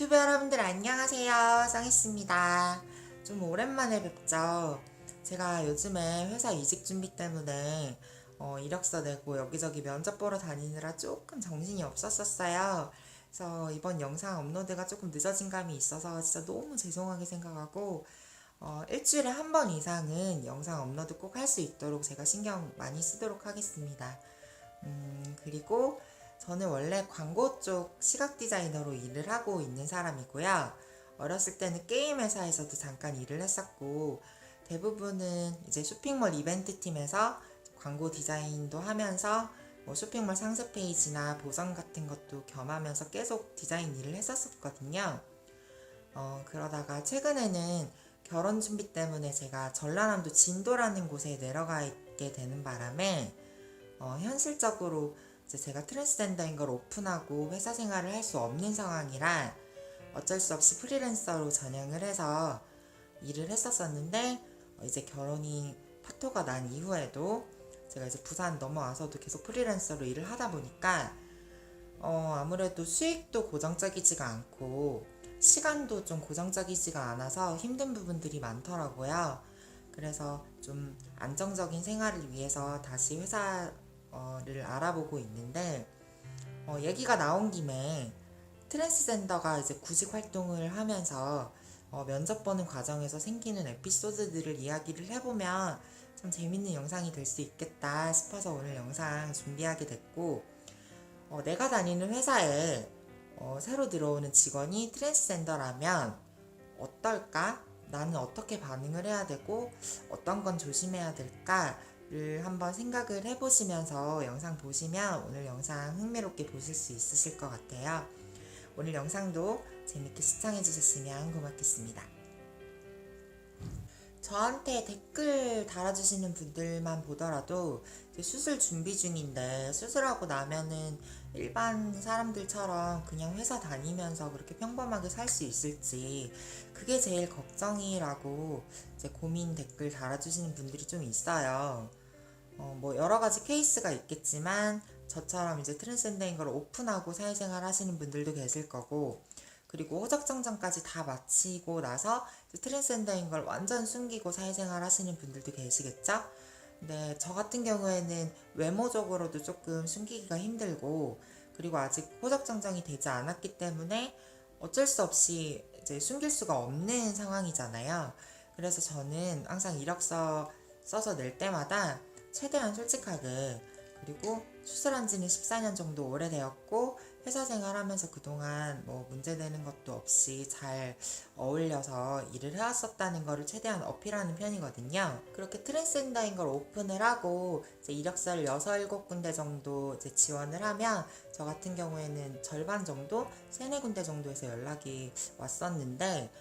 유튜브 여러분들 안녕하세요. 쌍이씨입니다. 좀 오랜만에 뵙죠. 제가 요즘에 회사 이직 준비 때문에 이력서 내고 여기저기 면접 보러 다니느라 조금 정신이 없었어요. 그래서 이번 영상 업로드가 조금 늦어진 감이 있어서 진짜 너무 죄송하게 생각하고 일주일에 한 번 이상은 영상 업로드 꼭 할 수 있도록 제가 신경 많이 쓰도록 하겠습니다. 그리고 저는 원래 광고 쪽 시각 디자이너로 일을 하고 있는 사람이고요. 어렸을 때는 게임 회사에서도 잠깐 일을 했었고, 대부분은 이제 쇼핑몰 이벤트 팀에서 광고 디자인도 하면서 뭐 쇼핑몰 상세 페이지나 보정 같은 것도 겸하면서 계속 디자인 일을 했었거든요. 그러다가 최근에는 결혼 준비 때문에 제가 전라남도 진도라는 곳에 내려가 있게 되는 바람에 현실적으로 이제 제가 트랜스젠더인 걸 오픈하고 회사 생활을 할 수 없는 상황이라 어쩔 수 없이 프리랜서로 전향을 해서 일을 했었었는데 이제 결혼이 파토가 난 이후에도 제가 이제 부산 넘어와서도 계속 프리랜서로 일을 하다 보니까 아무래도 수익도 고정적이지가 않고 시간도 좀 고정적이지가 않아서 힘든 부분들이 많더라고요. 그래서 좀 안정적인 생활을 위해서 다시 회사를 알아보고 있는데 얘기가 나온 김에 트랜스젠더가 이제 구직 활동을 하면서 면접 보는 과정에서 생기는 에피소드들을 이야기를 해보면 참 재밌는 영상이 될 수 있겠다 싶어서 오늘 영상 준비하게 됐고, 내가 다니는 회사에 새로 들어오는 직원이 트랜스젠더라면 어떨까? 나는 어떻게 반응을 해야 되고 어떤 건 조심해야 될까를 한번 생각을 해보시면서 영상 보시면 오늘 영상 흥미롭게 보실 수 있으실 것 같아요. 오늘 영상도 재밌게 시청해주셨으면 고맙겠습니다. 저한테 댓글 달아주시는 분들만 보더라도 수술 준비 중인데 수술하고 나면은 일반 사람들처럼 그냥 회사 다니면서 그렇게 평범하게 살 수 있을지 그게 제일 걱정이라고 이제 고민 댓글 달아주시는 분들이 좀 있어요. 뭐 여러 가지 케이스가 있겠지만 저처럼 이제 트랜스젠더인 걸 오픈하고 사회생활 하시는 분들도 계실 거고, 그리고 호적정장까지 다 마치고 나서 트랜스젠더인 걸 완전 숨기고 사회생활 하시는 분들도 계시겠죠? 근데 저 같은 경우에는 외모적으로도 조금 숨기기가 힘들고, 그리고 아직 호적정장이 되지 않았기 때문에 어쩔 수 없이 이제 숨길 수가 없는 상황이잖아요. 그래서 저는 항상 이력서 써서 낼 때마다 최대한 솔직하게, 그리고 수술한 지는 14년 정도 오래되었고 회사 생활하면서 그동안 뭐 문제되는 것도 없이 잘 어울려서 일을 해왔었다는 거를 최대한 어필하는 편이거든요. 그렇게 트랜스젠더인 걸 오픈을 하고 이제 이력서를 6, 7군데 정도 이제 지원을 하면 저 같은 경우에는 절반 정도, 3, 4군데 정도에서 연락이 왔었는데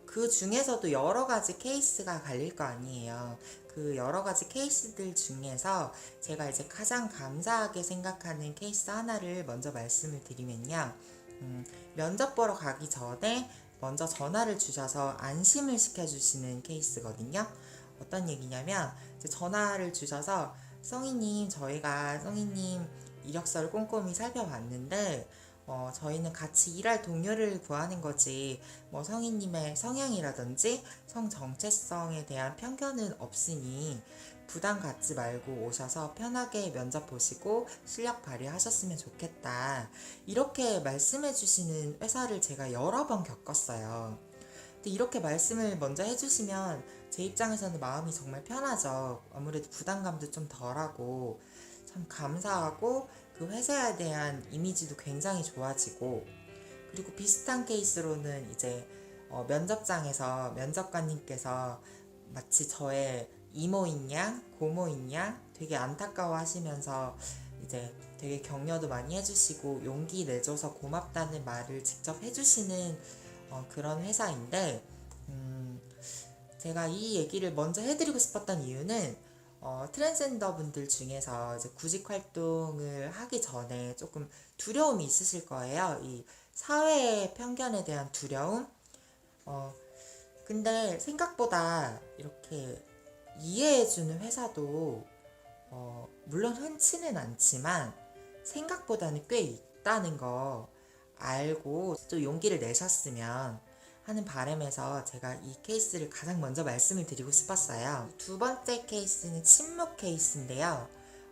그 중에서도 여러 가지 케이스가 갈릴 거 아니에요. 그 여러 가지 케이스들 중에서 제가 이제 가장 감사하게 생각하는 케이스 하나를 먼저 말씀을 드리면요. 면접 보러 가기 전에 먼저 전화를 주셔서 안심을 시켜주시는 케이스거든요. 어떤 얘기냐면, 이제 전화를 주셔서 성희님, 저희가 성희님 이력서를 꼼꼼히 살펴봤는데 저희는 같이 일할 동료를 구하는 거지, 뭐 성희님의 성향이라든지 성 정체성에 대한 편견은 없으니 부담 갖지 말고 오셔서 편하게 면접 보시고 실력 발휘하셨으면 좋겠다. 이렇게 말씀해 주시는 회사를 제가 여러 번 겪었어요. 근데 이렇게 말씀을 먼저 해주시면 제 입장에서는 마음이 정말 편하죠. 아무래도 부담감도 좀 덜하고 참 감사하고, 그 회사에 대한 이미지도 굉장히 좋아지고, 그리고 비슷한 케이스로는 이제 면접장에서 면접관님께서 마치 저의 이모인 양, 고모인 양 되게 안타까워 하시면서 이제 되게 격려도 많이 해주시고 용기 내줘서 고맙다는 말을 직접 해주시는 그런 회사인데, 제가 이 얘기를 먼저 해드리고 싶었던 이유는 트랜스젠더 분들 중에서 이제 구직 활동을 하기 전에 조금 두려움이 있으실 거예요. 이 사회의 편견에 대한 두려움? 어, 근데 생각보다 이렇게 이해해주는 회사도 물론 흔치는 않지만 생각보다는 꽤 있다는 거 알고 또 용기를 내셨으면 하는 바람에서 제가 이 케이스를 가장 먼저 말씀을 드리고 싶었어요. 두 번째 케이스는 침묵 케이스인데요.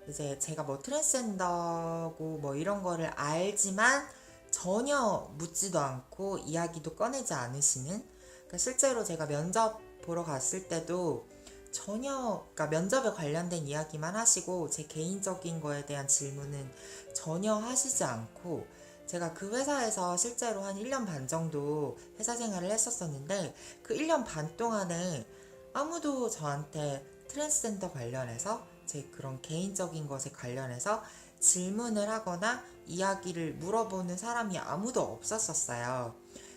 이제 제가 뭐 트랜스젠더고 뭐 이런 거를 알지만 전혀 묻지도 않고 이야기도 꺼내지 않으시는, 그러니까 실제로 제가 면접 보러 갔을 때도 전혀, 그러니까 면접에 관련된 이야기만 하시고 제 개인적인 거에 대한 질문은 전혀 하시지 않고, 제가 그 회사에서 실제로 한 1년 반 정도 회사 생활을 했었었는데 그 1년 반 동안에 아무도 저한테 트랜스젠더 관련해서 제 그런 개인적인 것에 관련해서 질문을 하거나 이야기를 물어보는 사람이 아무도 없었었어요.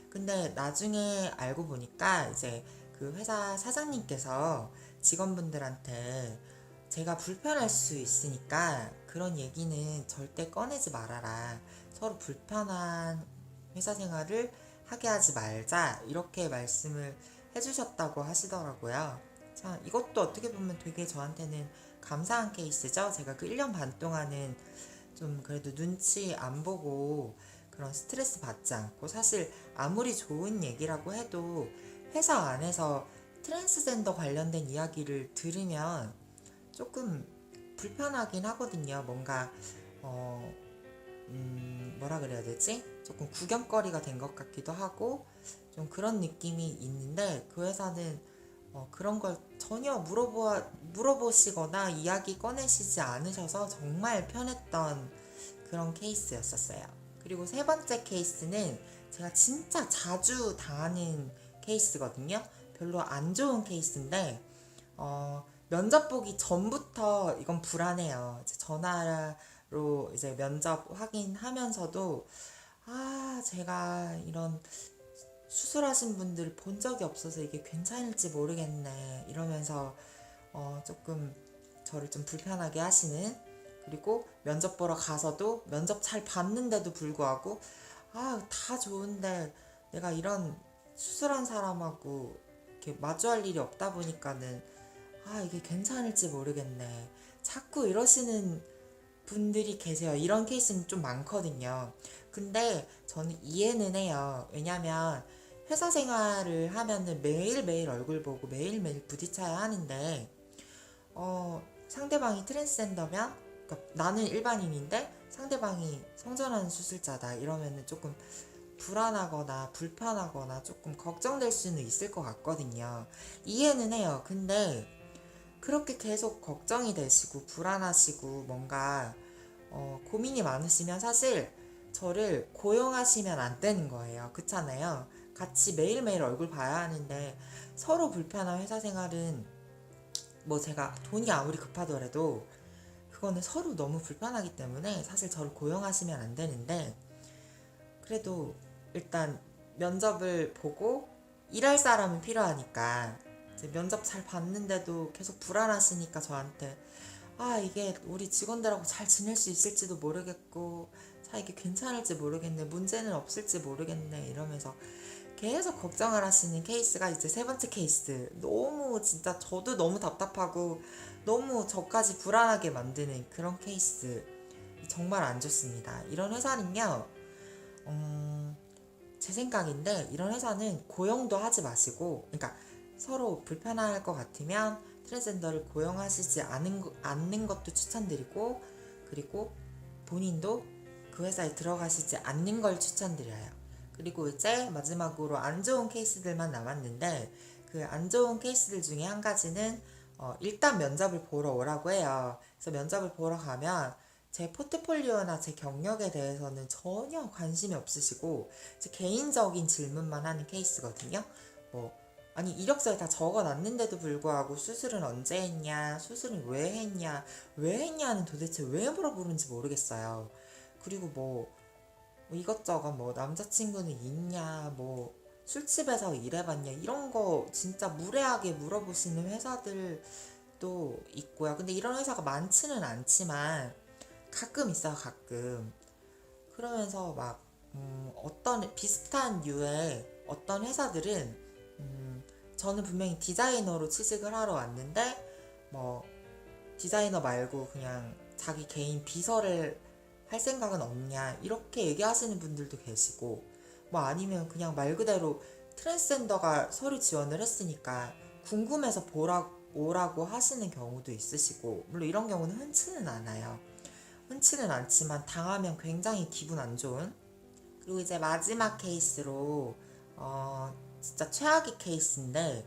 근데 나중에 알고 보니까 이제 그 회사 사장님께서 직원분들한테 제가 불편할 수 있으니까 그런 얘기는 절대 꺼내지 말아라. 서로 불편한 회사 생활을 하게 하지 말자. 이렇게 말씀을 해주셨다고 하시더라고요. 자, 이것도 어떻게 보면 되게 저한테는 감사한 케이스죠. 제가 그 1년 반 동안은 좀 그래도 눈치 안 보고 그런 스트레스 받지 않고, 사실 아무리 좋은 얘기라고 해도 회사 안에서 트랜스젠더 관련된 이야기를 들으면 조금 불편하긴 하거든요. 뭔가 뭐라 그래야 되지? 조금 구경거리가 된 것 같기도 하고 좀 그런 느낌이 있는데, 그 회사는 그런 걸 전혀 물어보시거나 이야기 꺼내시지 않으셔서 정말 편했던 그런 케이스였었어요. 그리고 세 번째 케이스는 제가 진짜 자주 당하는 케이스거든요. 별로 안 좋은 케이스인데 면접 보기 전부터 이건 불안해요. 이제 전화로 이제 면접 확인하면서도 제가 이런 수술하신 분들 본 적이 없어서 이게 괜찮을지 모르겠네 이러면서 조금 저를 좀 불편하게 하시는, 그리고 면접 보러 가서도 면접 잘 봤는데도 불구하고 다 좋은데 내가 이런 수술한 사람하고 이렇게 마주할 일이 없다 보니까는 이게 괜찮을지 모르겠네. 자꾸 이러시는 분들이 계세요. 이런 케이스는 좀 많거든요. 근데 저는 이해는 해요. 왜냐면 회사 생활을 하면은 매일매일 얼굴 보고 매일매일 부딪혀야 하는데 상대방이 트랜스젠더면, 그러니까 나는 일반인인데 상대방이 성전환 수술자다 이러면은 조금 불안하거나 불편하거나 조금 걱정될 수는 있을 것 같거든요. 이해는 해요. 근데 그렇게 계속 걱정이 되시고 불안하시고 뭔가 고민이 많으시면 사실 저를 고용하시면 안 되는 거예요. 그렇잖아요. 같이 매일매일 얼굴 봐야 하는데 서로 불편한 회사 생활은 뭐 제가 돈이 아무리 급하더라도 그거는 서로 너무 불편하기 때문에 사실 저를 고용하시면 안 되는데, 그래도 일단 면접을 보고 일할 사람은 필요하니까 이제 면접 잘 봤는데도 계속 불안하시니까 저한테 이게 우리 직원들하고 잘 지낼 수 있을지도 모르겠고 이게 괜찮을지 모르겠네, 문제는 없을지 모르겠네 이러면서 계속 걱정을 하시는 케이스가 이제 세 번째 케이스. 너무 진짜 저도 너무 답답하고 너무 저까지 불안하게 만드는 그런 케이스. 정말 안 좋습니다. 이런 회사는요, 제 생각인데 이런 회사는 고용도 하지 마시고, 그러니까 서로 불편할 것 같으면 트랜스젠더를 고용하시지 않는 것도 추천드리고, 그리고 본인도 그 회사에 들어가시지 않는 걸 추천드려요. 그리고 이제 마지막으로 안 좋은 케이스들만 남았는데, 그 안 좋은 케이스들 중에 한 가지는 일단 면접을 보러 오라고 해요. 그래서 면접을 보러 가면 제 포트폴리오나 제 경력에 대해서는 전혀 관심이 없으시고 제 개인적인 질문만 하는 케이스거든요. 뭐 아니 이력서에 다 적어놨는데도 불구하고 수술은 언제 했냐, 수술은 왜 했냐, 왜 했냐는 도대체 왜 물어보는지 모르겠어요. 그리고 뭐 이것저것 뭐 남자친구는 있냐, 뭐 술집에서 일해봤냐 이런 거 진짜 무례하게 물어보시는 회사들도 있고요. 근데 이런 회사가 많지는 않지만 가끔 있어요, 가끔. 그러면서 막 어떤 비슷한 류의 어떤 회사들은 저는 분명히 디자이너로 취직을 하러 왔는데 뭐 디자이너 말고 그냥 자기 개인 비서를 할 생각은 없냐 이렇게 얘기하시는 분들도 계시고, 뭐 아니면 그냥 말 그대로 트랜스젠더가 서류 지원을 했으니까 궁금해서 오라고 하시는 경우도 있으시고, 물론 이런 경우는 흔치는 않아요. 흔치는 않지만 당하면 굉장히 기분 안 좋은. 그리고 이제 마지막 케이스로 진짜 최악의 케이스인데,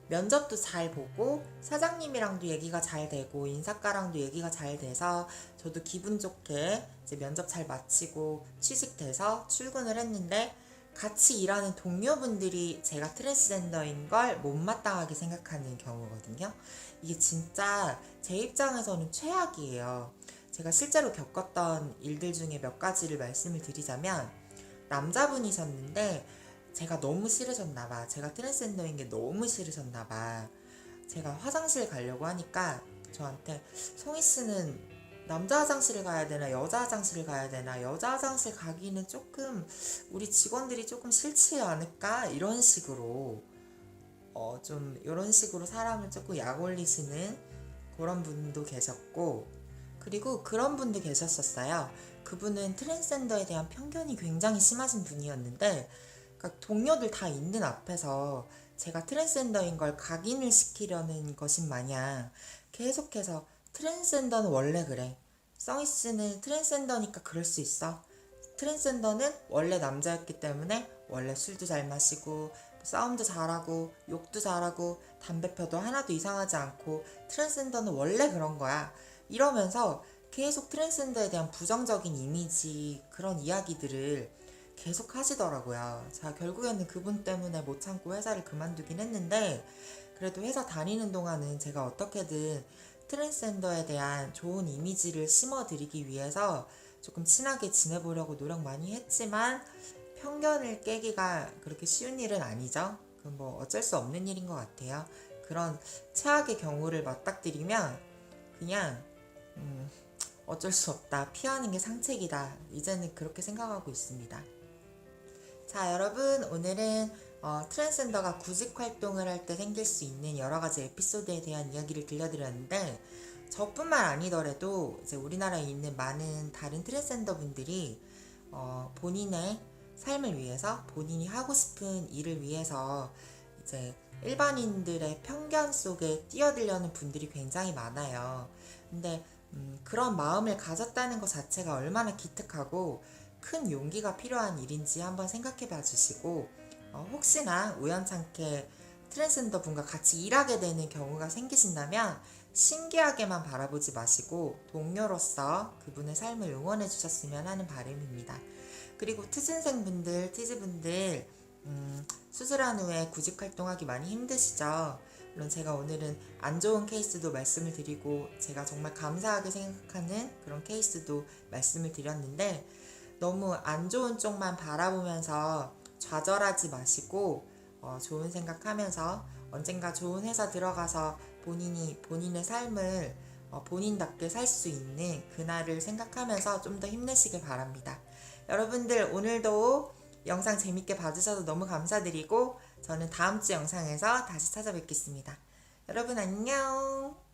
면접도 잘 보고 사장님이랑도 얘기가 잘 되고 인사과랑도 얘기가 잘 돼서 저도 기분 좋게 이제 면접 잘 마치고 취직돼서 출근을 했는데, 같이 일하는 동료분들이 제가 트랜스젠더인 걸 못마땅하게 생각하는 경우거든요. 이게 진짜 제 입장에서는 최악이에요. 제가 실제로 겪었던 일들 중에 몇 가지를 말씀을 드리자면, 남자분이셨는데 제가 너무 싫으셨나봐. 제가 트랜스젠더인 게 너무 싫으셨나봐. 제가 화장실 가려고 하니까 저한테, 성희 씨는 남자 화장실을 가야 되나 여자 화장실을 가야 되나, 여자 화장실 가기는 조금 우리 직원들이 조금 싫지 않을까, 이런 식으로 좀 이런 식으로 사람을 조금 약 올리시는 그런 분도 계셨고, 그리고 그런 분도 계셨었어요. 그분은 트랜스젠더에 대한 편견이 굉장히 심하신 분이었는데, 그러니까 동료들 다 있는 앞에서 제가 트랜스젠더인 걸 각인을 시키려는 것인 마냥 계속해서 트랜스젠더는 원래 그래. 성희 씨는 트랜스젠더니까 그럴 수 있어. 트랜스젠더는 원래 남자였기 때문에 원래 술도 잘 마시고 싸움도 잘하고 욕도 잘하고 담배 펴도 하나도 이상하지 않고 트랜스젠더는 원래 그런 거야. 이러면서 계속 트랜스젠더에 대한 부정적인 이미지, 그런 이야기들을 계속 하시더라고요. 자, 결국에는 그분 때문에 못 참고 회사를 그만두긴 했는데, 그래도 회사 다니는 동안은 제가 어떻게든 트랜스젠더에 대한 좋은 이미지를 심어드리기 위해서 조금 친하게 지내보려고 노력 많이 했지만, 편견을 깨기가 그렇게 쉬운 일은 아니죠. 그건 뭐 어쩔 수 없는 일인 것 같아요. 그런 최악의 경우를 맞닥뜨리면 그냥 어쩔 수 없다, 피하는 게 상책이다, 이제는 그렇게 생각하고 있습니다. 자, 여러분, 오늘은 트랜스젠더가 구직 활동을 할 때 생길 수 있는 여러 가지 에피소드에 대한 이야기를 들려드렸는데, 저뿐만 아니더라도 이제 우리나라에 있는 많은 다른 트랜스젠더 분들이 본인의 삶을 위해서, 본인이 하고 싶은 일을 위해서 이제 일반인들의 편견 속에 뛰어들려는 분들이 굉장히 많아요. 근데 그런 마음을 가졌다는 것 자체가 얼마나 기특하고 큰 용기가 필요한 일인지 한번 생각해 봐 주시고, 혹시나 우연찮게 트랜스젠더 분과 같이 일하게 되는 경우가 생기신다면 신기하게만 바라보지 마시고 동료로서 그분의 삶을 응원해 주셨으면 하는 바람입니다. 그리고 티즌생 분들, 티즈분들, 수술한 후에 구직 활동하기 많이 힘드시죠? 물론 제가 오늘은 안 좋은 케이스도 말씀을 드리고 제가 정말 감사하게 생각하는 그런 케이스도 말씀을 드렸는데, 너무 안 좋은 쪽만 바라보면서 좌절하지 마시고 좋은 생각하면서 언젠가 좋은 회사 들어가서 본인이 본인의 삶을 본인답게 살 수 있는 그날을 생각하면서 좀 더 힘내시길 바랍니다. 여러분들, 오늘도 영상 재밌게 봐주셔서 너무 감사드리고 저는 다음 주 영상에서 다시 찾아뵙겠습니다. 여러분 안녕.